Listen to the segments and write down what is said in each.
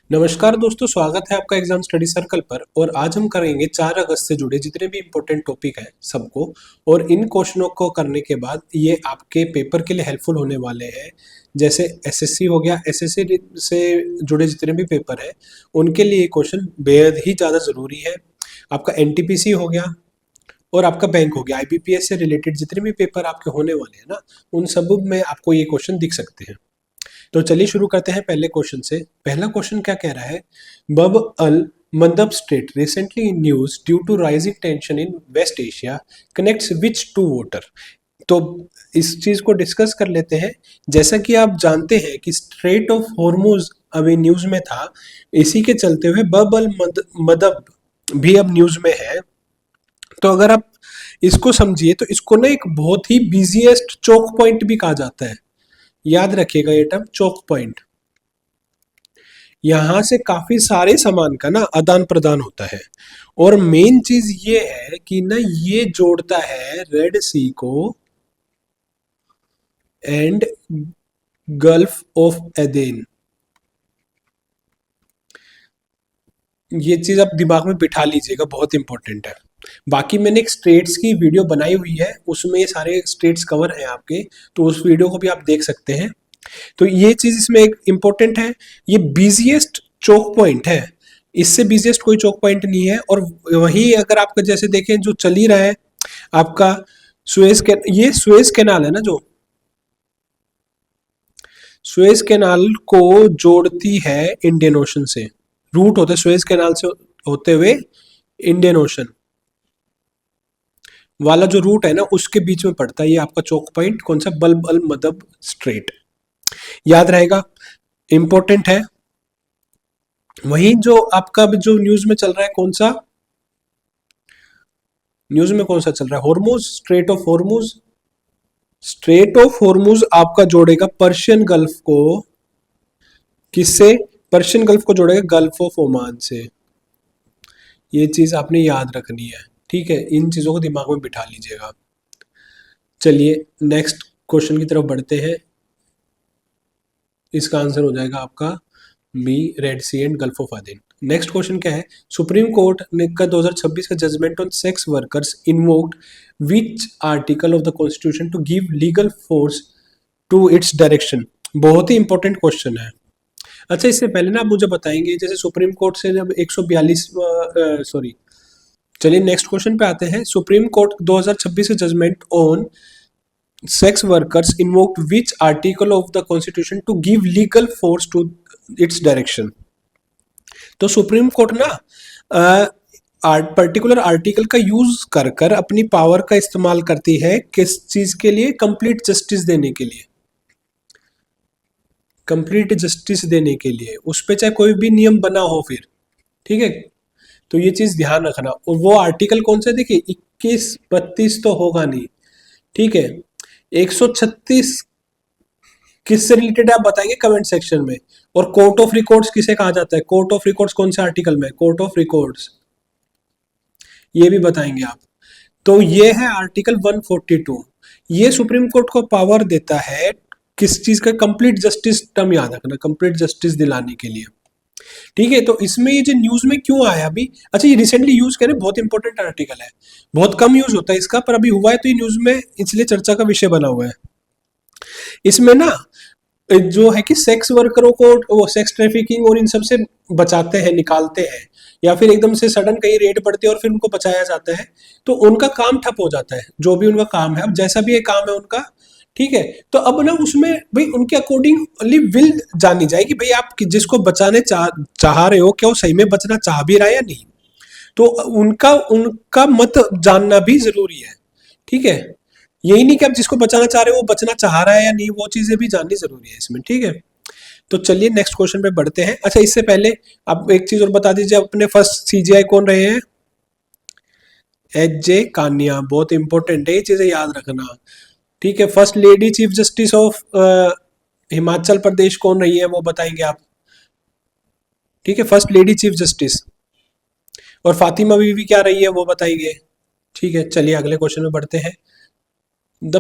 नमस्कार दोस्तों, स्वागत है आपका एग्जाम स्टडी सर्कल पर। और आज हम करेंगे 4 अगस्त से जुड़े जितने भी इम्पोर्टेंट टॉपिक हैं सबको। और इन क्वेश्चनों को करने के बाद ये आपके पेपर के लिए हेल्पफुल होने वाले हैं। जैसे एसएससी हो गया, एसएससी से जुड़े जितने भी पेपर हैं उनके लिए ये क्वेश्चन बेहद ही ज़्यादा ज़रूरी है। आपका एनटीपीसी हो गया और आपका बैंक हो गया, आईबीपीएस से रिलेटेड जितने भी पेपर आपके होने वाले हैं ना, उन सब में आपको ये क्वेश्चन दिख सकते हैं। तो चलिए शुरू करते हैं पहले क्वेश्चन से। पहला क्वेश्चन क्या कह रहा है? Bab el Mandeb strait recently in news due to rising tension in West Asia connects which to water. तो इस चीज को डिस्कस कर लेते हैं। जैसा कि आप जानते हैं कि स्ट्रेट ऑफ हॉर्मुज अभी न्यूज में था, इसी के चलते हुए बब अल मदब भी अब न्यूज में है। तो अगर आप इसको समझिए तो इसको ना एक बहुत ही बिजिएस्ट चौक पॉइंट भी कहा जाता है। याद रखिएगा ये टर्म, चौक पॉइंट। यहां से काफी सारे सामान का ना आदान प्रदान होता है। और मेन चीज ये है कि ना ये जोड़ता है रेड सी को एंड गल्फ ऑफ एदेन। ये चीज आप दिमाग में बिठा लीजिएगा, बहुत इंपॉर्टेंट है। बाकी मैंने एक स्टेट्स की वीडियो बनाई हुई है, उसमें ये सारे स्टेट्स कवर हैं आपके, तो उस वीडियो को भी आप देख सकते हैं। तो ये चीज इसमें एक इंपॉर्टेंट है। ये बिजिएस्ट चौक पॉइंट है, इससे बिजिएस्ट कोई चौक पॉइंट नहीं है। और वही अगर आपका जैसे देखें जो चल ही रहा है आपका ये सुएज कैनाल है ना, जो सुएज कैनाल को जोड़ती है इंडियन ओशन से। रूट होता है सुएज कैनाल से होते हुए इंडियन ओशन वाला जो रूट है ना, उसके बीच में पड़ता है ये आपका चौक पॉइंट। कौन सा? बल्ब अल मदब स्ट्रेट। याद रहेगा, इंपॉर्टेंट है। वही जो आपका जो न्यूज में चल रहा है, कौन सा न्यूज में कौन सा चल रहा है? Hormuz, straight of Hormuz. Straight of Hormuz आपका जोड़ेगा पर्शियन गल्फ को। किससे? पर्शियन गल्फ को जोड़ेगा गल्फ ऑफ ओमान से। ये चीज आपने याद रखनी है, ठीक है? इन चीजों को दिमाग में बिठा लीजिएगा। चलिए नेक्स्ट क्वेश्चन की तरफ बढ़ते हैं। इसका आंसर हो जाएगा आपका B, Red Sea and Gulf of Aden. Next question क्या है? सुप्रीम कोर्ट ने का 2026 का judgment on sex workers invoked which article of the constitution to give legal force to its direction. बहुत ही इंपॉर्टेंट क्वेश्चन है। अच्छा, इससे पहले ना आप मुझे बताएंगे, जैसे सुप्रीम कोर्ट से जब 142 सॉरी, चलिए नेक्स्ट क्वेश्चन पे आते हैं। सुप्रीम कोर्ट 2026 का judgment on sex workers invoked which article of the constitution to give legal force to its direction। तो सुप्रीम कोर्ट ना पर्टिकुलर आर्टिकल का यूज कर कर अपनी पावर का इस्तेमाल करती है। किस चीज के लिए? कंप्लीट जस्टिस देने के लिए। कंप्लीट जस्टिस देने के लिए उस पे चाहे कोई भी नियम बना हो फिर, ठीक है? तो ये चीज ध्यान रखना। और वो आर्टिकल कौन सा? देखिए 21, 32 तो होगा नहीं, ठीक है? 136 किससे रिलेटेड आप बताएंगे कमेंट सेक्शन में। और कोर्ट ऑफ रिकॉर्ड्स किसे कहा जाता है? कोर्ट ऑफ रिकॉर्ड्स कौन से आर्टिकल में? कोर्ट ऑफ रिकॉर्ड्स, ये भी बताएंगे आप। तो ये है आर्टिकल 142। ये सुप्रीम कोर्ट को पावर देता है किस चीज का? Complete justice. टर्म याद रखना, कंप्लीट जस्टिस दिलाने के लिए, ठीक है? तो इसमें ये जो न्यूज में क्यों आया अभी? अच्छा, ये रिसेंटली यूज करें, बहुत इंपॉर्टेंट आर्टिकल है। बहुत कम यूज होता है इसका, पर अभी हुआ है तो ये न्यूज में इसलिए चर्चा का विषय बना हुआ है। इसमें ना जो है कि सेक्स वर्करों को वो सेक्स ट्रैफिकिंग और इन सब से बचाते हैं, निकालते हैं, या फिर एकदम से सडन कहीं रेड पड़ती है और फिर उनको बचाया जाता है, तो उनका काम ठप हो जाता है। जो भी उनका काम है, अब जैसा भी ये काम है उनका, ठीक है? तो अब ना उसमें भाई उनके अकॉर्डिंगली विल जानी जाएगी, भाई आप जिसको बचाने चाह रहे हो, क्या वो सही में बचना चाह भी रहा है या नहीं। तो उनका उनका मत जानना भी जरूरी है, ठीक है? यही नहीं कि आप जिसको बचाना चाह रहे हो वो बचना चाह रहा है या नहीं, वो चीजें भी जाननी जरूरी है इसमें, ठीक है? तो चलिए नेक्स्ट क्वेश्चन पे बढ़ते हैं। अच्छा, इससे पहले आप एक चीज और बता दीजिए, अपने फर्स्ट सीजीआई कौन रहे हैं? H J Kania. बहुत इंपॉर्टेंट है, ये चीजें याद रखना, ठीक है? First lady chief justice of Himachal Pradesh कौन रही है, वो बताएंगे आप, ठीक है? First lady chief justice. और फातिमा बीवी क्या रही है, वो बताएंगे, ठीक है? चलिए अगले क्वेश्चन में बढ़ते हैं। The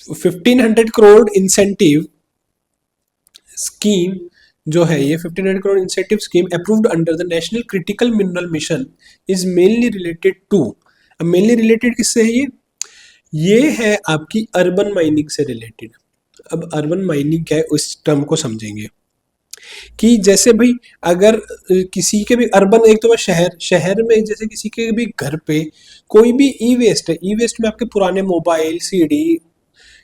1500 crore incentive scheme जो है ये 1500 crore incentive scheme approved under the National Critical Mineral Mission is mainly related to, अब मेनली रिलेटेड किससे है ये है आपकी अर्बन माइनिंग से रिलेटेड। अब अर्बन माइनिंग क्या है उस टर्म को समझेंगे कि जैसे भाई अगर किसी के भी अर्बन, एक तो शहर, शहर में जैसे किसी के भी घर पे कोई भी ई वेस्ट है, ई वेस्ट में आपके पुराने मोबाइल, सीडी,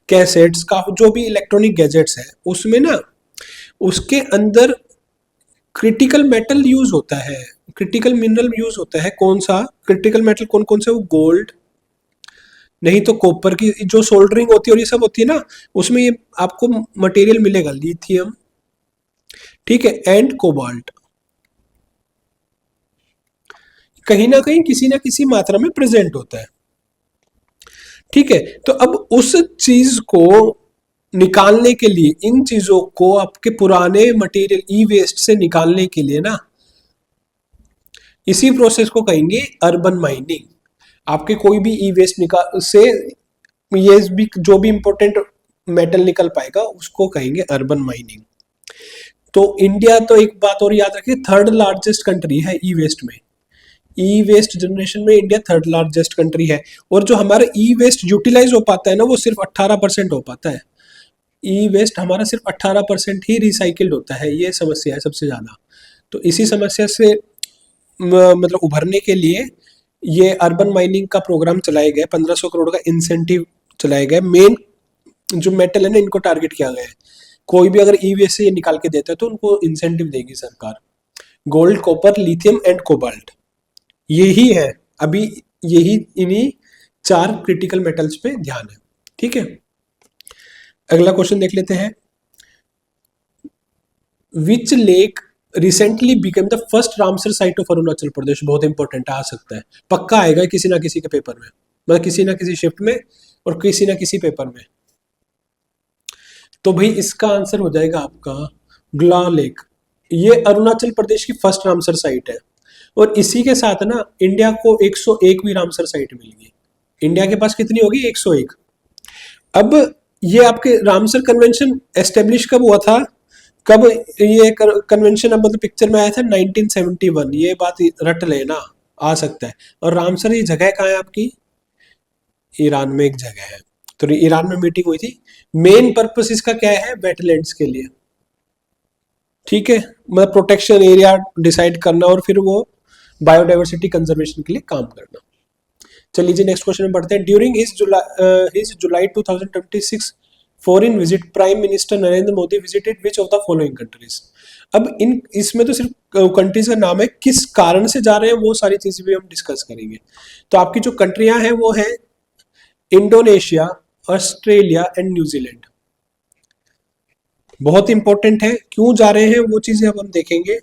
कैसेट्स का जो भी इलेक्ट्रॉनिक गैजेट्स है उसमें ना उसके अंदर क्रिटिकल मेटल यूज होता है, क्रिटिकल मिनरल यूज होता है। कौन सा क्रिटिकल मेटल, कौन कौन से, वो गोल्ड, नहीं तो कॉपर की जो सोल्डरिंग होती है और ये सब होती है ना, उसमें ये आपको मटेरियल मिलेगा, लिथियम, ठीक है, एंड कोबाल्ट, कहीं ना किसी मात्रा में प्रेजेंट होता है, ठीक है। तो अब उस चीज को निकालने के लिए, इन चीजों को आपके पुराने मटेरियल ई वेस्ट से निकालने के लिए ना, इसी प्रोसेस को कहेंगे अर्बन माइनिंग। आपके कोई भी ई वेस्ट निकाल से ये भी जो भी इंपॉर्टेंट मेटल निकल पाएगा उसको कहेंगे अर्बन माइनिंग। तो इंडिया, तो एक बात और याद रखिए, थर्ड लार्जेस्ट कंट्री है ई वेस्ट में, ई वेस्ट जनरेशन में इंडिया थर्ड लार्जेस्ट कंट्री है। और जो हमारा ई वेस्ट यूटिलाइज हो पाता है ना वो सिर्फ 18% हो पाता है, ई वेस्ट हमारा सिर्फ 18% ही रिसाइकिल्ड होता है, ये समस्या है सबसे ज्यादा। तो इसी समस्या से मतलब उभरने के लिए ये अर्बन माइनिंग का प्रोग्राम चलाया गया, 1500 करोड़ का इंसेंटिव चलाया गया। मेन जो मेटल है ना इनको टारगेट किया गया है, कोई भी अगर ई वेस्ट से ये निकाल के देता है तो उनको इंसेंटिव देगी सरकार। Gold, copper, lithium and cobalt, यही है अभी, यही इन्हीं 4 क्रिटिकल मेटल्स पे ध्यान है, ठीक है। अगला क्वेश्चन देख लेते हैं, which lake recently became the first Ramsar site of Arunachal Pradesh, बहुत इंपॉर्टेंट आ सकता है, पक्का आएगा किसी ना किसी के पेपर में, मतलब किसी ना किसी शिफ्ट में और किसी ना किसी पेपर में। तो भाई इसका आंसर हो जाएगा आपका ग्ला लेक, ये अरुणाचल प्रदेश की फर्स्ट रामसर साइट है। और इसी के साथ ना इंडिया को 101वीं रामसर साइट मिल गई। इंडिया के पास कितनी होगी, 101। अब ये आपके रामसर कन्वेंशन एस्टेब्लिश कब हुआ था, कब ये कन्वेंशन अब मतलब पिक्चर में आया था 1971, ये बात रट लेना, आ सकता है। और रामसर ये जगह कहाँ है आपकी, ईरान में एक जगह है। तो ईरान में मीटिंग हुई थी, मेन पर्पस इसका क्या है, वेटलैंड्स के लिए, ठीक है, मतलब प्रोटेक्शन एरिया डिसाइड करना और फिर वो बायोडाइवर्सिटी कंजर्वेशन के लिए काम करना। चलिए जी नेक्स्ट क्वेश्चन में बढ़ते हैं। During his July 2026 foreign visit, prime minister Narendra Modi visited which of the following countries. अब इन इसमें तो सिर्फ कंट्रीज का नाम है, किस कारण से जा रहे हैं वो सारी चीजें भी हम डिस्कस करेंगे। तो आपकी जो कंट्रियां हैं वो है इंडोनेशिया, ऑस्ट्रेलिया एंड न्यूजीलैंड। बहुत इंपॉर्टेंट है, क्यों जा रहे हैं वो चीजें अब हम देखेंगे।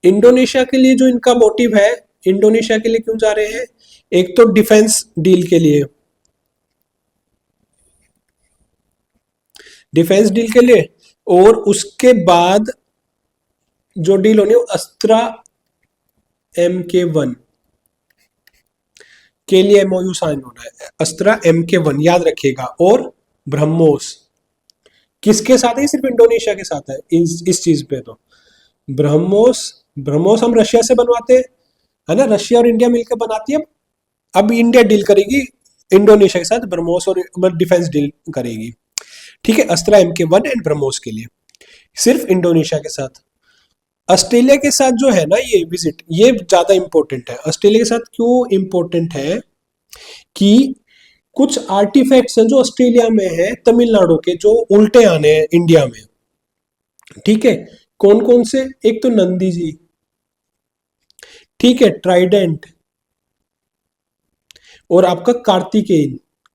इंडोनेशिया के लिए जो इनका मोटिव है, इंडोनेशिया के लिए क्यों जा रहे हैं, एक तो डिफेंस डील के लिए, डिफेंस डील के लिए, और उसके बाद जो डील होनी है अस्त्रा MK1 के लिए एमओयू साइन होना है, अस्त्रा MK1 याद रखिएगा। और ब्रह्मोस किसके साथ है, सिर्फ इंडोनेशिया के साथ है इस चीज पे। तो ब्रह्मोस हम रशिया से बनवाते हैं, है ना, रशिया और इंडिया मिलकर बनाती है। अब इंडिया डील करेगी इंडोनेशिया के साथ ब्रह्मोस और डिफेंस डील करेगी, ठीक है, अस्त्रा MK1 एंड ब्रह्मोस के लिए, सिर्फ इंडोनेशिया के साथ। ऑस्ट्रेलिया के साथ जो है ना ये विजिट, ये ज्यादा इंपॉर्टेंट है। ऑस्ट्रेलिया के साथ क्यों इंपॉर्टेंट है कि कुछ आर्टिफैक्ट्स हैं जो ऑस्ट्रेलिया में है तमिलनाडु के, जो उल्टे आने हैं इंडिया में, ठीक है। कौन कौन से, एक तो नंदी जी, ठीक है, ट्राइडेंट, और आपका कार्तिकेय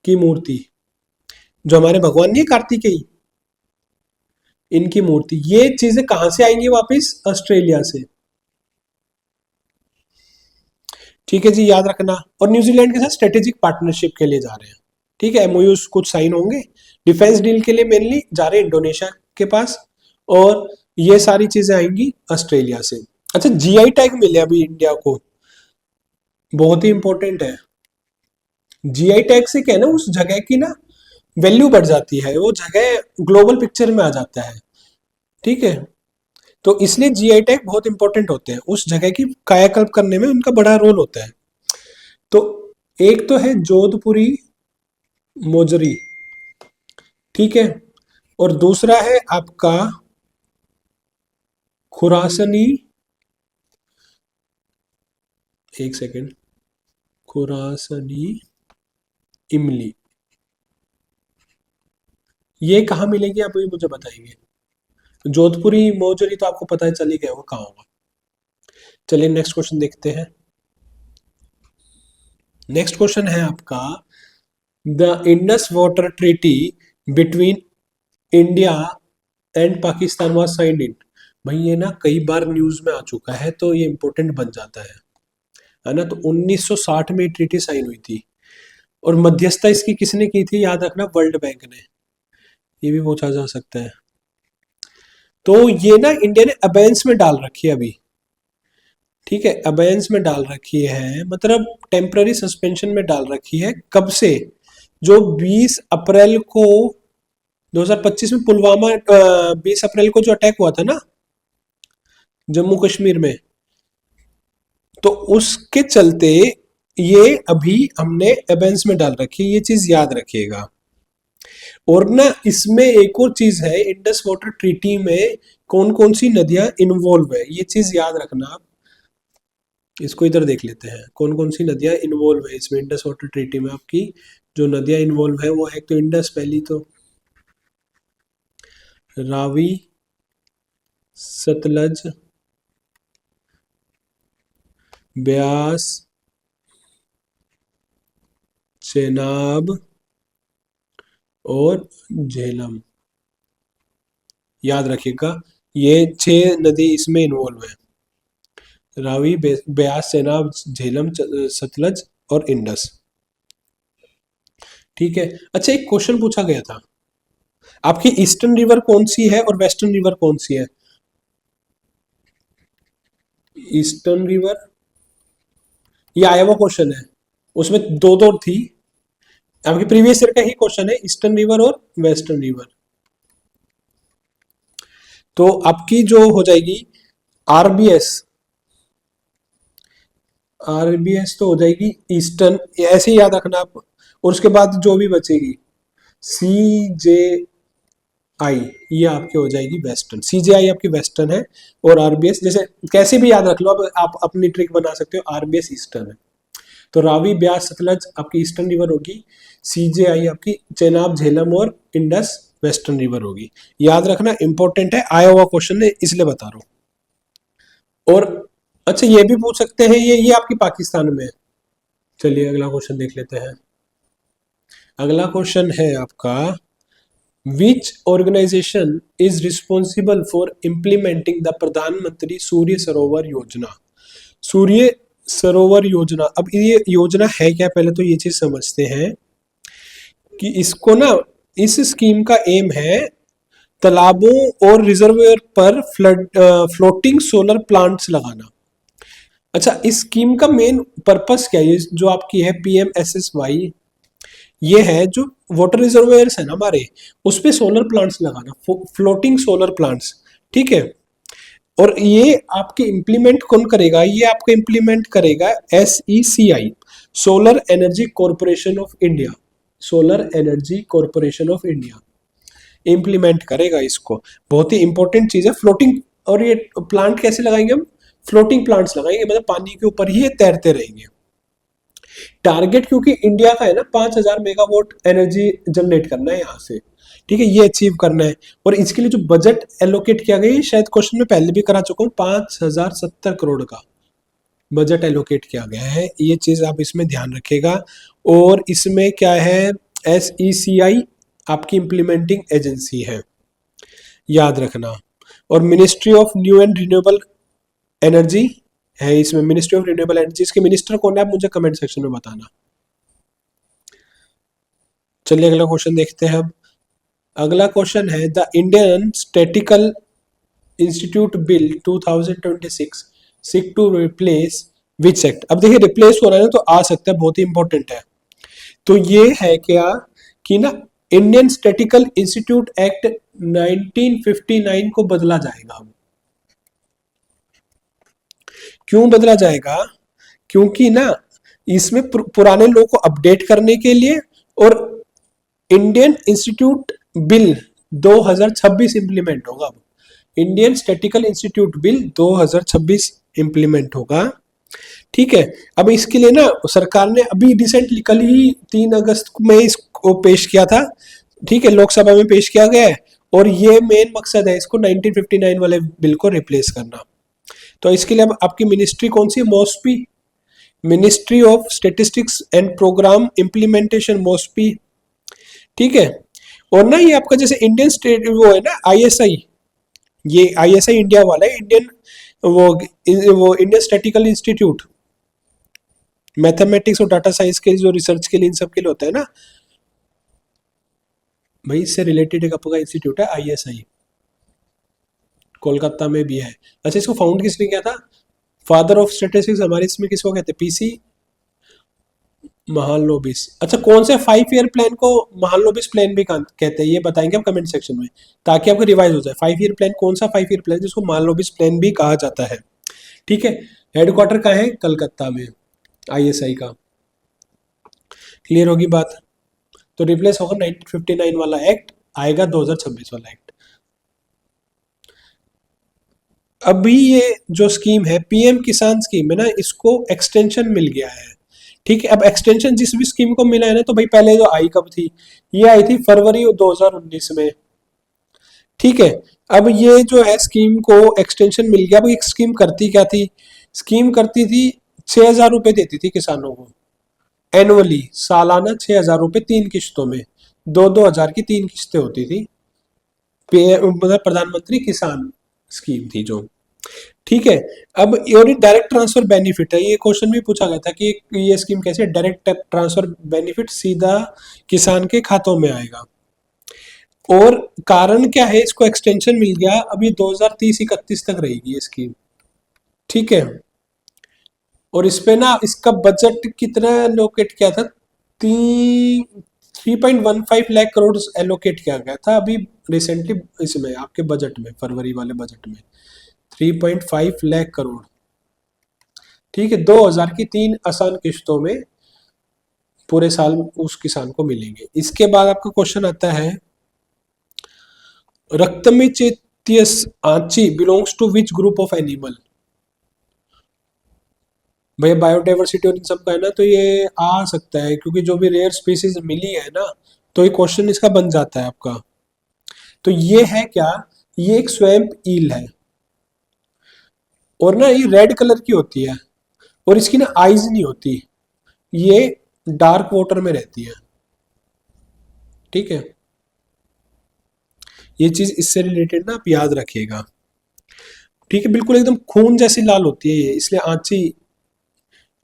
की मूर्ति, जो हमारे भगवान नहीं है कार्तिकेय, इनकी मूर्ति। ये चीजें कहां से आएंगी वापस, ऑस्ट्रेलिया से, ठीक है जी, याद रखना। और न्यूजीलैंड के साथ स्ट्रेटेजिक पार्टनरशिप के लिए जा रहे हैं, ठीक है, एमओयू कुछ साइन होंगे। डिफेंस डील के लिए मेनली जा रहे हैं इंडोनेशिया के पास, और ये सारी चीजें आएंगी ऑस्ट्रेलिया से। अच्छा, जीआई टैग मिले अभी इंडिया को, बहुत ही इंपॉर्टेंट है। जीआई टैग से क्या है ना, उस जगह की ना वैल्यू बढ़ जाती है, वो जगह ग्लोबल पिक्चर में आ जाता है। ठीक है, तो इसलिए जीआई टैग बहुत इंपॉर्टेंट होते हैं, उस जगह की कायाकल्प करने में उनका बड़ा रोल होता है। तो एक तो है जोधपुरी मोजरी, ठीक है, और दूसरा है आपका खुरासनी, एक सेकेंड, खुरासनी इमली, ये कहाँ मिलेगी आप ये मुझे बताएंगे। जोधपुरी मोजरी तो आपको पता है चल ही गया वो कहाँ होगा। चलिए नेक्स्ट क्वेश्चन देखते हैं। नेक्स्ट क्वेश्चन है आपका, the Indus water treaty between India and Pakistan was signed in. भाई ये ना कई बार न्यूज में आ चुका है तो ये इंपॉर्टेंट बन जाता है ना। तो 1960 में ट्रीटी साइन हुई थी, और मध्यस्थता इसकी किसने की थी, याद रखना वर्ल्ड बैंक ने, ये भी पूछा जा सकता है। तो ये ना इंडिया ने अबेंस में डाल रखी है अभी, ठीक है, अबेंस में डाल रखी है, मतलब टेम्पररी सस्पेंशन में डाल रखी है। कब से, जो 20 अप्रैल को 2025 में पुलवामा, 20 अप्रैल को जो अटैक हुआ था ना जम्मू कश्मीर में, तो उसके चलते ये अभी हमने एबेंस में डाल रखी है, ये चीज याद रखिएगा। और ना इसमें एक और चीज है, इंडस वाटर ट्रीटी में कौन कौन सी नदियां इन्वॉल्व है, ये चीज याद रखना आप। इसको इधर देख लेते हैं, कौन कौन सी नदियां इन्वॉल्व है इसमें इंडस वाटर ट्रीटी में। आपकी जो नदियां इन्वॉल्व है वो है तो इंडस, पहली तो रावी, सतलज, ब्यास, चेनाब और झेलम, याद रखिएगा ये 6 नदी इसमें इन्वॉल्व है, रावी, ब्यास, चेनाब, झेलम, सतलज और इंडस, ठीक है। अच्छा एक क्वेश्चन पूछा गया था, आपकी ईस्टर्न रिवर कौन सी है और वेस्टर्न रिवर कौन सी है। ईस्टर्न रिवर, ये आया हुआ क्वेश्चन है, उसमें दो दो थी, आपके प्रीवियस ईयर का ही क्वेश्चन है, ईस्टर्न रिवर और वेस्टर्न रिवर। तो आपकी जो हो जाएगी आरबीएस, आरबीएस तो हो जाएगी ईस्टर्न, ऐसे ही याद रखना आप। और उसके बाद जो भी बचेगी सी जे आई, ये आपकी हो जाएगी वेस्टर्न, सी जे आई आपकी वेस्टर्न है, और आरबीएस जैसे कैसे भी याद रख लो, अब आप अपनी ट्रिक बना सकते हो, आरबीएस ईस्टर्न है। तो रावी, ब्यास, सतलज आपकी ईस्टर्न रिवर होगी, सीजेआई आपकी चेनाब, झेलम और इंडस वेस्टर्न रिवर होगी। याद रखना इंपॉर्टेंट है, आया हुआ क्वेश्चन है इसलिए बता रहा हूं। और अच्छा ये भी पूछ सकते हैं, ये आपकी पाकिस्तान में है। चलिए अगला क्वेश्चन देख लेते हैं। अगला क्वेश्चन है आपका, which organisation is responsible for implementing the Pradhanmantri Surya सरोवर योजना। सूर्य सरोवर योजना, अब ये योजना है क्या, पहले तो ये चीज समझते हैं कि इसको ना, इस स्कीम का एम है तालाबों और रिजर्वायर पर फ्लोटिंग सोलर प्लांट्स लगाना। अच्छा इस स्कीम का मेन पर्पस क्या है, जो आपकी है PMSSY, ये है जो वाटर रिजर्वायर्स है ना हमारे, उस पे सोलर प्लांट्स लगाना, फ्लोटिंग सोलर प्लांट्स, ठीक है। और ये आपके इंप्लीमेंट कौन करेगा, ये आपका इंप्लीमेंट करेगा SECI, solar energy corporation of India, solar energy corporation of India implement करेगा इसको। बहुत ही इंपॉर्टेंट चीज है फ्लोटिंग। और ये प्लांट कैसे लगाएंगे हम, फ्लोटिंग प्लांट्स लगाएंगे, मतलब पानी के ऊपर ही ये तैरते रहेंगे। टारगेट क्योंकि इंडिया का है ना 5000 मेगावाट एनर्जी जनरेट करना है यहाँ से, ठीक है, ये अचीव करना है। और इसके लिए जो बजट एलोकेट किया गया है, शायद क्वेश्चन में पहले भी करा चुका हूँ, 5070 करोड़ का बजट एलोकेट किया गया है, ये चीज आप इसमें ध्यान रखेगा। और इसमें क्या है, SECI आपकी इंप्लीमेंटिंग एजेंसी है, याद रखना। और ministry of new and renewable energy है इसमें, मिनिस्ट्री ऑफ रिन्यूएबल एनर्जी, इसके मिनिस्टर कौन है आप मुझे कमेंट सेक्शन में बताना। चलिए अगला क्वेश्चन देखते हैं अब। अगला क्वेश्चन है, the Indian Statistical Institute Bill 2026 seek to replace which act. अब देखिए रिप्लेस हो रहा है ना, तो आ सकता है, बहुत ही इंपॉर्टेंट है। तो ये है क्या कि ना इंडियन स्टैटिकल इंस्टीट्यूट एक्ट 1959 को बदला जाएगा। अब क्यों बदला जाएगा? क्योंकि ना इसमें पुराने लॉ को अपडेट करने के लिए और इंडियन इंस्टीट्यूट बिल 2026 इंप्लीमेंट होगा। अब Indian Statistical Institute Bill 2026 implement होगा। ठीक है, अब इसके लिए ना सरकार ने अभी रिसेंटली कल ही 3 अगस्त में इसको पेश किया था। ठीक है, लोकसभा में पेश किया गया है और ये मेन मकसद है इसको 1959 वाले बिल को रिप्लेस करना। तो इसके लिए अब आपकी मिनिस्ट्री कौन सी है? MoSPI, ministry of statistics and programme implementation, MoSPI. ठीक है, और ना ये आपका जैसे इंडियन स्टेट वो है ना आईएसआई, ये आईएसआई इंडिया वाला है, इंडियन वो इंडियन स्टैटिकल इंस्टीट्यूट, मैथमेटिक्स और डाटा साइंस के जो रिसर्च के लिए इन सब के लिए होता है ना भाई, इससे रिलेटेड एक आपका इंस्टीट्यूट है आईएसआई, कोलकाता में भी है। अच्छा, इसको फाउंड किसने किया था? फादर ऑफ स्टैटिस्टिक्स हमारे इसमें किसको कहते हैं? पीसी महालनोबिस। अच्छा, कौन से 5 ईयर प्लान को महालनोबिस प्लान भी कहते हैं, ये बताएंगे हम कमेंट सेक्शन में, ताकि आपको रिवाइज हो जाए। 5 ईयर प्लान कौन सा 5 ईयर प्लान जिसको महालनोबिस प्लान भी कहा जाता है? ठीक है, हेडक्वार्टर कहाँ है? कलकत्ता में, आईएसआई का। क्लियर होगी बात? तो रिप्लेस होगा 1959 वाला एक्ट, आएगा 2026 वाला एक्ट। अभी ये जो स्कीम है पीएम किसान स्कीम है ना, इसको एक्सटेंशन मिल गया है। ठीक है, अब एक्सटेंशन जिस भी स्कीम को मिला है ना, तो भाई पहले जो आई कब थी? ये आई थी फरवरी 2019 में। ठीक है, अब ये जो है स्कीम को एक्सटेंशन मिल गया। अब एक स्कीम करती क्या थी? स्कीम करती थी 6,000 रुपए देती थी किसानों को एनुअली, सालाना 6,000 रुपए 3 किश्तों में, 2-2 हजार की 3 किश्तें होती थी। मतलब प्रधानमंत्री किसान स्कीम थी जो। ठीक है, अब और डायरेक्ट ट्रांसफर बेनिफिट है, ये क्वेश्चन भी पूछा गया था कि ये स्कीम कैसे डायरेक्ट ट्रांसफर बेनिफिट सीधा किसान के खातों में आएगा। और कारण क्या है इसको एक्सटेंशन मिल गया? अभी 2030-31 तक रहेगी ये स्कीम। ठीक है, और इस पे ना इसका बजट कितना एलोकेट किया था? 3.15 लाख करोड़ एलोकेट किया गया था अभी रिसेंटली इसमें आपके बजट में, फरवरी वाले बजट में 3.5 लाख करोड़। ठीक है, 2,000 की 3 आसान किश्तों में पूरे साल उस किसान को मिलेंगे। इसके बाद आपका क्वेश्चन आता है, रक्तमेचेतियस आंची belongs to which group of animal? भैया बायोडाइवर्सिटी और इन सब का है ना, तो ये आ सकता है क्योंकि जो भी रेयर स्पीसीज मिली है ना, तो ये क्वेश्चन इसका बन जाता है आपका। तो ये है क्या? ये एक स्वैम्प ईल है और ना ये रेड कलर की होती है और इसकी ना आईज नहीं होती, ये डार्क वाटर में रहती है। ठीक है, ये चीज इससे रिलेटेड ना आप याद रखिएगा। ठीक है, बिल्कुल एकदम खून जैसी लाल होती है ये, इसलिए आंची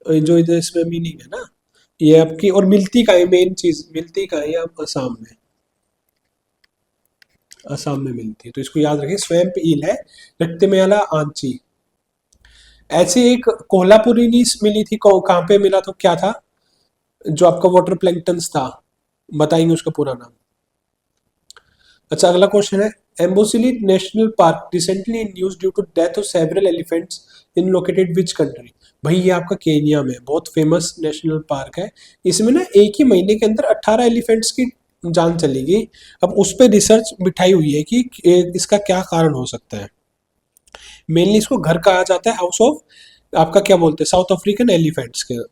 जो इधर इसमें मीनिंग है ना ये आपकी। और मिलती का है, मेन चीज मिलती का है ये आप असम में, असम में मिलती है, तो इसको याद रखिए। स्वैम्प ईल है रक्तमेला आंची। ऐसे एक कोल्हापुरी नीस मिली थी, कहाँ पे मिला तो क्या था जो आपका वाटर प्लैंक्टन था, बताएंगे उसका पूरा नाम। अच्छा, अगला क्वेश्चन है, Amboseli national park recently in news due to death of several elephants in located which country? भाई ये आपका केनिया में बहुत फेमस नेशनल पार्क है। इसमें ना एक ही महीने के अंदर 18 एलिफेंट्स की जान चली गई। अब उस पर रिसर्च बिठाई हुई है कि इसका क्या कारण हो सकता है। मेनली इसको घर कहा जाता है, हाउस ऑफ आपका क्या बोलते हैं, साउथ अफ्रीकन एलिफेंट्स के।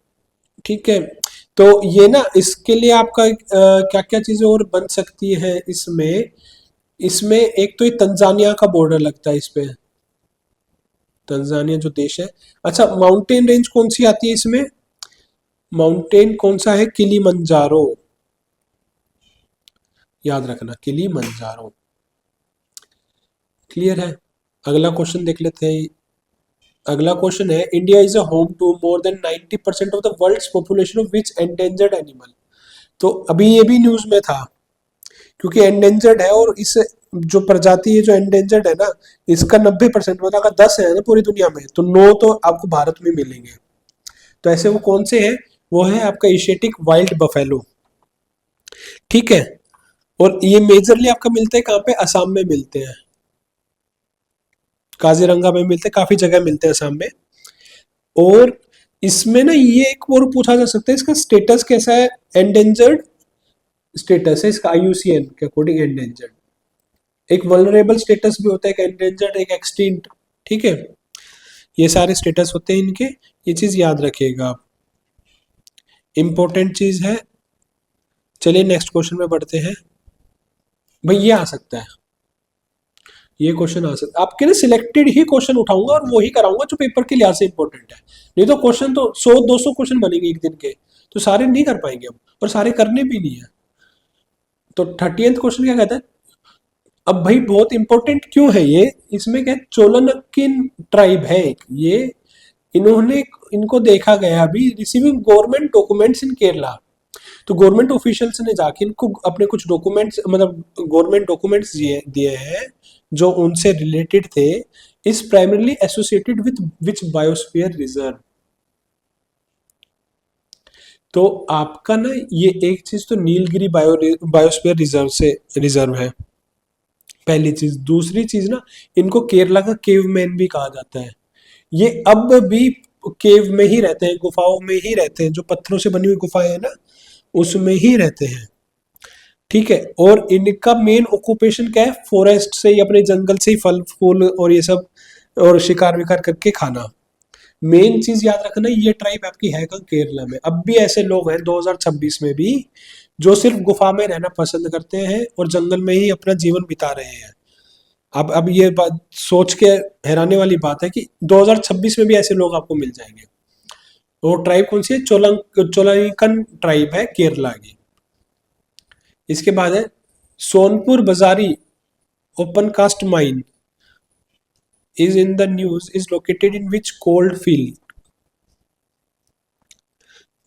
ठीक है, तो ये ना इसके लिए आपका क्या क्या चीजें और बन सकती है इसमें? इसमें एक तो ये तंजानिया का बॉर्डर लगता है इस पे, तंजानिया जो देश है। अच्छा, माउंटेन रेंज कौन सी आती है इसमें? माउंटेन कौन सा है? किलीमंजारो, याद रखना किलीमंजारो। क्लियर है? अगला क्वेश्चन देख लेते हैं। अगला क्वेश्चन है, India is a home to more than 90% of the world's population of which endangered animal? तो अभी ये भी न्यूज में था क्योंकि एंडेंजर्ड है, और इस जो प्रजाति है जो एंडेंजर्ड है ना, इसका 90% मतलब अगर 10 है ना पूरी दुनिया में, तो 9 तो आपको भारत में मिलेंगे। तो ऐसे वो कौन से हैं? वो है आपका एशियाटिक वाइल्ड बफेलो। ठीक है, और ये मेजरली आपका मिलता है कहाँ पे, असम में मिलते हैं, काजीरंगा में मिलते हैं, काफी जगह मिलते हैं असम में। और इसमें ना ये एक और पूछा जा सकता है, इसका स्टेटस कैसा है, एंडेंजर्ड स्टेटस है इसका आईयूसीएन के अकॉर्डिंग, एंडेंजर्ड। एक वल्नरेबल स्टेटस भी होता है, एक एंडेंजर्ड, एक एक्सटिंक्ट, ठीक है। ये सारे स्टेटस होते हैं इनके, ये चीज याद रखिएगा आप, इंपॉर्टेंट चीज है। चलिए नेक्स्ट क्वेश्चन में बढ़ते हैं। भाई ये आ सकता है, ये क्वेश्चन आ सकता है आपके ना, सिलेक्टेड ही क्वेश्चन उठाऊंगा और वो ही कराऊंगा जो पेपर के लिहाज से इंपॉर्टेंट है। नहीं तो क्वेश्चन तो 100-200 क्वेश्चन बनेंगे एक दिन के, तो सारे नहीं कर पाएंगे हम, और सारे करने भी नहीं है। तो 30th क्वेश्चन क्या कहता है, अब भाई बहुत इंपॉर्टेंट क्यों है ये, इसमें क्या चोलनकिन ट्राइब है एक, ये इन्होंने, इनको देखा गया अभी receiving government documents in Kerala. तो गवर्नमेंट ऑफिशियल्स ने जाके इनको अपने कुछ डॉक्यूमेंट्स, मतलब गवर्नमेंट डॉक्यूमेंट्स दिए दिए हैं जो उनसे रिलेटेड थे, is primarily associated with which biosphere reserve. तो आपका ना ये एक चीज तो नीलगिरी बायोस्फीयर रिजर्व से रिजर्व है, पहली चीज। दूसरी चीज ना, इनको केरला का केव मैन भी कहा जाता है। ये अब भी केव में ही रहते हैं, गुफाओं में ही रहते हैं, जो पत्थरों से बनी हुई गुफाएं हैं ना, उसमें ही रहते हैं, ठीक है। और इनका मेन ऑक्यूपेशन क्या है, फॉरेस्ट से ही, अपने जंगल से ही फल फूल और ये सब और शिकार विकार करके खाना। मेन चीज याद रखना, ये ट्राइब आपकी है कहाँ, केरला में। अब भी ऐसे लोग हैं 2026 में भी जो सिर्फ गुफा में रहना पसंद करते हैं और जंगल में ही अपना जीवन बिता रहे हैं। अब ये बात सोच के हैरानी वाली बात है कि 2026 में भी ऐसे लोग आपको मिल जाएंगे। वो ट्राइब कौन सी है, चोलंकन ट्राइब है केरला की। इसके बाद है Sonpur Bazari open cast mine is in the news, is located in which coal field.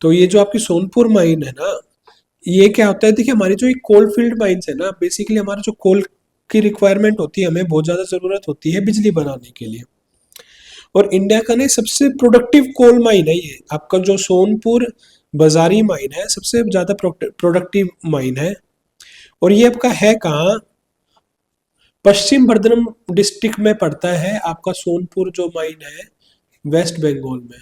तो ये जो आपकी सोनपुर माइन है ना, ये क्या होता है, देखिए हमारी जो ये कोल फील्ड माइंस है ना, बेसिकली हमारा जो कोल की रिक्वायरमेंट होती है, हमें बहुत ज्यादा जरूरत होती है बिजली बनाने के लिए। और इंडिया का ना सबसे प्रोडक्टिव कोल माइन है ये आपका, जो सोनपुर बाजारी माइन है, सबसे ज्यादा प्रोडक्टिव माइन है। और ये आपका है कहाँ, पश्चिम बर्धमान डिस्ट्रिक्ट में पड़ता है आपका सोनपुर जो माइन है, वेस्ट बंगाल में,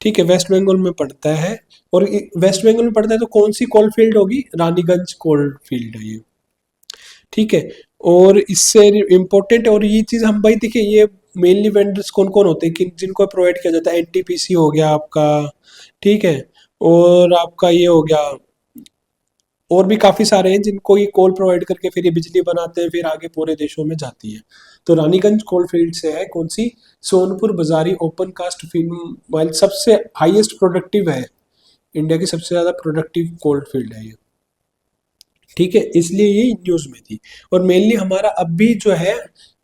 ठीक है, वेस्ट बंगाल में पड़ता है। और वेस्ट बंगाल में पड़ता है तो कौन सी कोल फील्ड होगी, रानीगंज कोल फील्ड है ये, ठीक है। और इससे इम्पोर्टेंट, और ये चीज हम भाई देखिए, ये मेनली वेंडर्स कौन कौन होते हैं कि जिनको प्रोवाइड किया जाता है, एनटीपीसी हो गया आपका, ठीक है। और आपका ये हो गया, और भी काफी सारे हैं जिनको ये कोल प्रोवाइड करके फिर ये बिजली बनाते हैं, फिर आगे पूरे देशों में जाती है। तो रानीगंज कोल फील्ड से है कौन सी, Sonpur Bazari open cast field while, सबसे हाईएस्ट प्रोडक्टिव है, इंडिया की सबसे ज्यादा प्रोडक्टिव कोल फील्ड है ये, ठीक है। इसलिए ये न्यूज में थी। और मेनली हमारा अब भी जो है,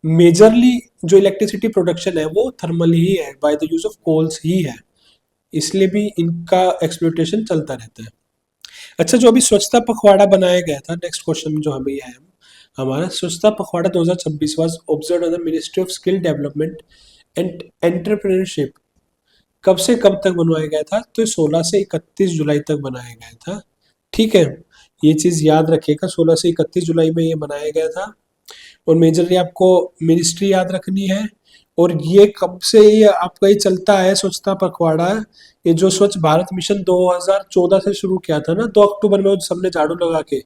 मेजरली जो इलेक्ट्रिसिटी प्रोडक्शन है वो थर्मल ही है, by the use of coals ही है, इसलिए भी इनका एक्सप्लोइटेशन चलता रहता है। अच्छा, जो अभी स्वच्छता पखवाड़ा बनाया गया था, नेक्स्ट क्वेश्चन जो अभी है हमारा, स्वच्छता पखवाड़ा 2026 was observed under ministry of skill development and entrepreneurship. कब से कब तक बनवाया गया था, तो 16 से 31 जुलाई तक बनाया गया था, ठीक है। ये चीज याद रखिएगा, 16 से 31 जुलाई में ये बनाया गया था। और मेजरली आपको मिनिस्ट्री याद रखनी है। और ये कब से ये आपका ये चलता है स्वच्छता पखवाड़ा, ये जो स्वच्छ भारत मिशन 2014 से शुरू किया था ना, 2 अक्टूबर में वो सबने झाड़ू लगा के,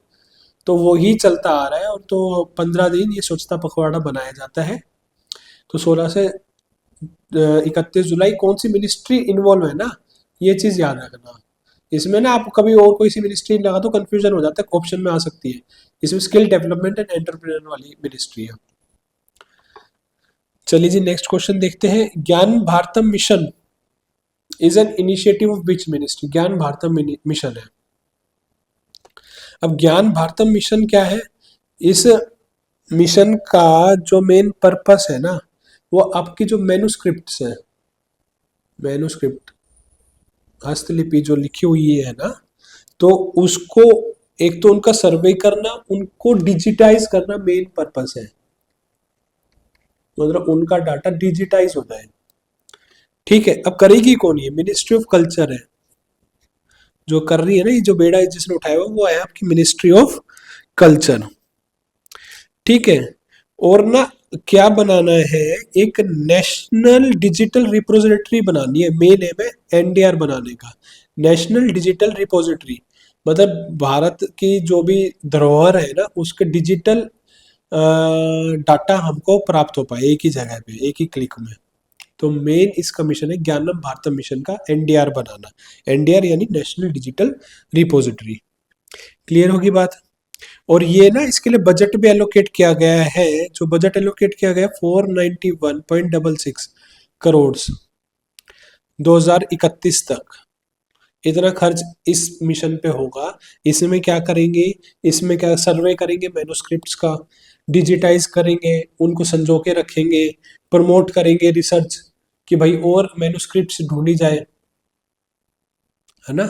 तो वो ही चलता आ रहा है। और तो 15 दिन ये स्वच्छता पखवाड़ा बनाया जाता है। तो 16 से 31 जुलाई, कौन सी मिनिस्ट्री इन्वॉल्व है ना, ये चीज याद रखना। इसमें ना आप कभी और कोई सी मिनिस्ट्री लगा तो कंफ्यूजन हो जाता है, ऑप्शन में आ सकती है। इसमें स्किल डेवलपमेंट एंड एंटरप्रेन्योर वाली मिनिस्ट्री है। चलिए जी नेक्स्ट क्वेश्चन देखते हैं, ज्ञान Bharatam mission is an initiative of which ministry. ज्ञान भारतम मिशन है। अब ज्ञान भारतम मिशन क्या है, इस मिशन का जो मेन पर्पस है ना, वो आपकी जो मैन्युस्क्रिप्ट्स है, मैन्युस्क्रिप्ट हस्तलिपि जो लिखी हुई है ना, तो उसको एक तो उनका सर्वे करना, उनको डिजिटाइज करना मेन पर्पस है, मतलब उनका डाटा डिजिटाइज होता है, ठीक है। अब करेगी कौन, ये मिनिस्ट्री ऑफ कल्चर है, जो कर रही है ना, ये जो बेड़ा जिसने उठाया हुआ वो है आपकी मिनिस्ट्री ऑफ कल्चर। ठीक है। और ना क्या बनाना है, एक नेशनल डिजिटल रिपोजिटरी बनानी है, मेन एम है एनडीआर बनाने का, नेशनल डिजिटल रिपोजिटरी। मतलब भारत की जो भी धरोहर है ना उसके डिजिटल डाटा हमको प्राप्त हो पाए एक ही जगह पे एक ही क्लिक में। तो मेन इसका मिशन है ज्ञानम भारतम मिशन का एनडीआर बनाना, एनडीआर यानी नेशनल डिजिटल रिपोजिटरी। क्लियर होगी बात। और ये ना इसके लिए बजट भी एलोकेट किया गया है, जो बजट एलोकेट किया गया 491.66 करोड़ 2031 तक, इतना खर्च इस मिशन पे होगा। इसमें क्या करेंगे, इसमें क्या सर्वे करेंगे मैन्युस्क्रिप्ट्स का, डिजिटाइज करेंगे, उनको संजो के रखेंगे, प्रमोट करेंगे रिसर्च कि भाई और मैन्युस्क्रिप्ट्स ढूंढी जाए, है ना।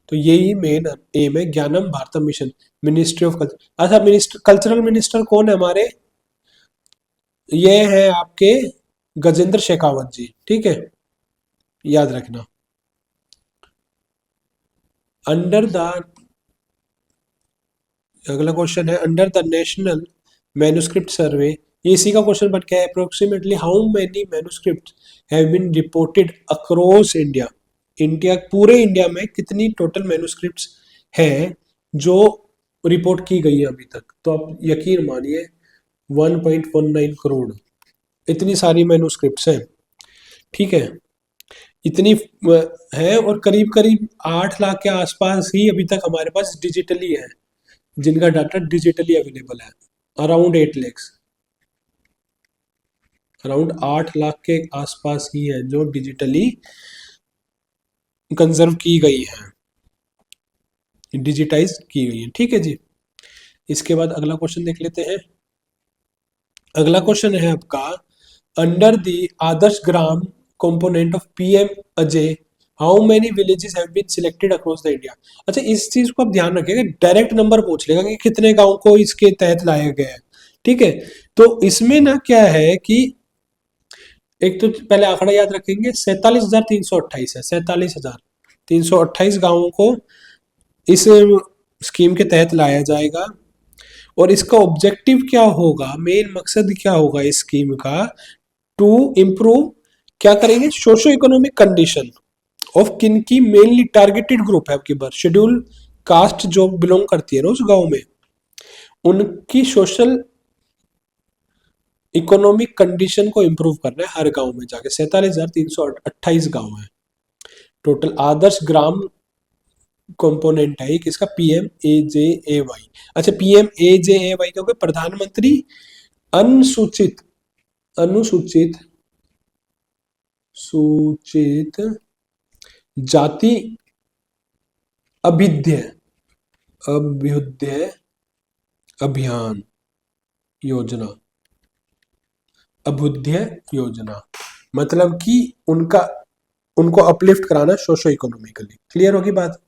तो यही मेन एम है ज्ञानम Bharatam mission, ministry of culture. अच्छा, मिनिस्टर कल्चरल मिनिस्टर कौन है हमारे, ये है आपके गजेंद्र शेखावत जी। ठीक है, याद रखना। अंडर द, अगला क्वेश्चन है under the National Manuscript Survey, ये इसी का क्वेश्चन बन गया है। Approximately how many manuscript have been reported across India, India पूरे इंडिया में कितनी टोटल मैन्युस्क्रिप्ट्स हैं जो रिपोर्ट की गई है अभी तक। तो आप यकीन मानिए 1.19 करोड़, इतनी सारी मैन्युस्क्रिप्ट्स हैं। ठीक है, इतनी है, और करीब करीब 8 लाख के आसपास ही अभी तक हमारे पास डिजिटली है, जिनका डाटा डिजिटली अवेलेबल है। अराउंड 8 लैक्स, अराउंड 8 लाख के आसपास ही है जो डिजिटली कंजर्व की गई है, डिजिटाइज की गई है। ठीक है जी। इसके बाद अगला क्वेश्चन देख लेते हैं। अगला क्वेश्चन है आपका, under the Adarsh Gram component of PM AJAY how many villages have been selected across the India. अच्छा, इस चीज को आप ध्यान रखिएगा, डायरेक्ट नंबर पूछ लेगा कि कितने गांव को इसके तहत लाया गया है। ठीक है, तो इसमें ना क्या है कि एक तो पहले आंकड़ा याद रखेंगे, 47,328 है, 47,328 गांवों को इस स्कीम के तहत लाया जाएगा। और इसका ऑब्जेक्टिव क्या होगा, मेन मकसद क्या होगा इस स्कीम का, टू इम्प्रूव, क्या करेंगे, socio economic condition of kin की मेनली टारगेटेड ग्रुप है आपकी बार शेड्यूल कास्ट जो बिलोंग करती है ना उस गांव में, उनकी सोशल इकोनॉमिक कंडीशन को इंप्रूव करना है हर गांव में जाके। 47,328 गांव है टोटल। आदर्श ग्राम कंपोनेंट है किसका, पीएम ए जे ए वाई। अच्छा, पीएम ए जे ए वाई क्योंकि प्रधानमंत्री अनुसूचित अनुसूचित सूचित जाति अभ्युदय अभ्युदय अभियान योजना, अभ्युदय योजना मतलब कि उनका उनको अपलिफ्ट कराना सोशो इकोनॉमिकली। क्लियर होगी बात।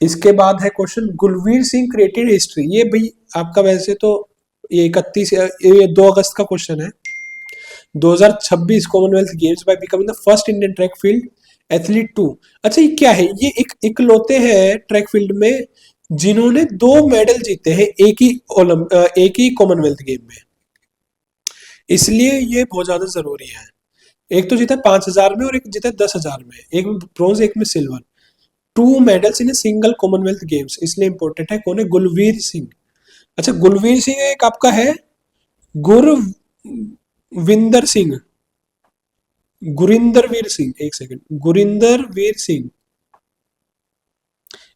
इसके बाद है question, Gulveer Singh created history. ये भाई आपका वैसे तो ये 2 अगस्त का क्वेश्चन है। 2026 Commonwealth Games by becoming the first Indian track field athlete to. अच्छा, ये क्या है, ये एक इकलौते हैं ट्रैक फील्ड में जिन्होंने 2 मेडल जीते हैं एक ही कॉमनवेल्थ गेम में, इसलिए ये बहुत ज्यादा जरूरी है। एक तो जीता 5,000 में और एक जीता 10,000 में, एक में ब्रॉन्ज एक में silver, 2 medals in a single Commonwealth games, इसलिए इंपॉर्टेंट है। कौन है, गुलवीर सिंह। अच्छा, गुलवीर सिंह एक आपका है गुरविंदर सिंह, गुरिंदर वीर सिंह, एक सेकंड, गुरिंदर वीर सिंह।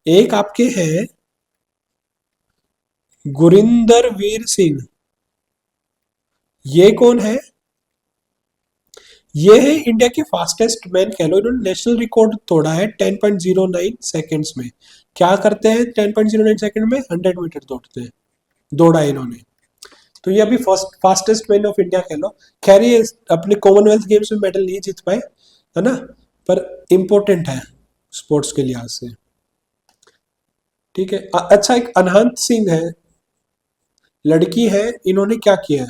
एक आपके हैं गुरिंदर वीर सिंह, ये कौन है, ये है इंडिया के फास्टेस्ट मैन कह लो, इन्होंने नेशनल रिकॉर्ड तोड़ा है 10.09 सेकंड्स में। क्या करते हैं 10.09 सेकंड में, 100 मीटर दौड़ते हैं, दौड़ा है इन्होंने। तो ये अभी फास्टेस्ट मैन ऑफ इंडिया कह लो। खैर ये अपने कॉमनवेल्थ गेम्स में मेडल नहीं जीत पाए, है ना, पर इंपॉर्टेंट है स्पोर्ट्स के लिहाज से। ठीक है। अच्छा, एक अनहंत सिंह है, लड़की है, इन्होंने क्या किया है,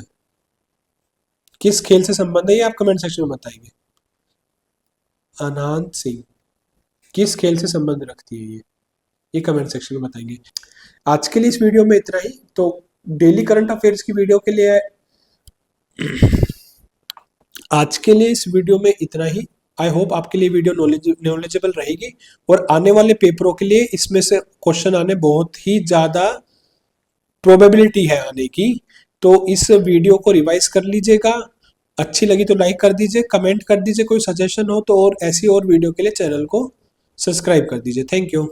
किस खेल से संबंध है, ये आप कमेंट सेक्शन में बताएंगे। अनहंत सिंह, किस खेल से संबंध रखती है ये कमेंट सेक्शन में बताएंगे। आज के लिए इस वीडियो में इतना ही। तो डेली करंट अफेयर्स की वीडियो के लिए आज के लिए इस वीडियो में इतना ही। आई होप आपके लिए वीडियो नॉलेजेबल रहेगी और आने वाले पेपरों के लिए इसमें से क्वेश्चन आने बहुत ही ज्यादा प्रोबेबिलिटी है आने की। तो इस वीडियो को रिवाइज कर लीजिएगा। अच्छी लगी तो लाइक कर दीजिए, कमेंट कर दीजिए, कोई सजेशन हो तो, और ऐसी और वीडियो के लिए चैनल को सब्सक्राइब कर दीजिए। Thank you.